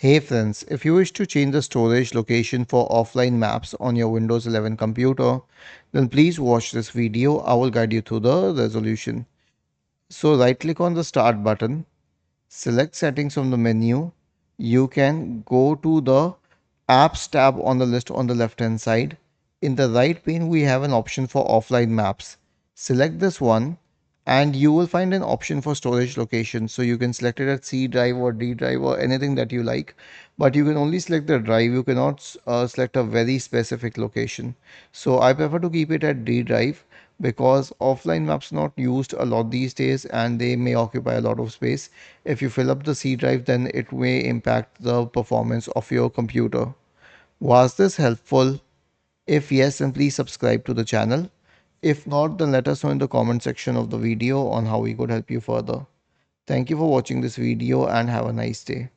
Hey friends, if you wish to change the storage location for offline maps on your Windows 11 computer, then please watch this video. I will guide you through the resolution. So right click on the start button, select settings from the menu. You can go to the apps tab on the list on the left hand side. In the right pane, we have an option for offline maps. Select this one and you will find an option for storage location. So you can select it at C drive or D drive or anything that you like, but you can only select the drive. You cannot select a very specific location. So I prefer to keep it at D drive because offline maps not used a lot these days and they may occupy a lot of space. If you fill up the C drive, then it may impact the performance of your computer. Was this helpful? If yes, then please subscribe to the channel. If not, then let us know in the comment section of the video on how we could help you further. Thank you for watching this video and have a nice day.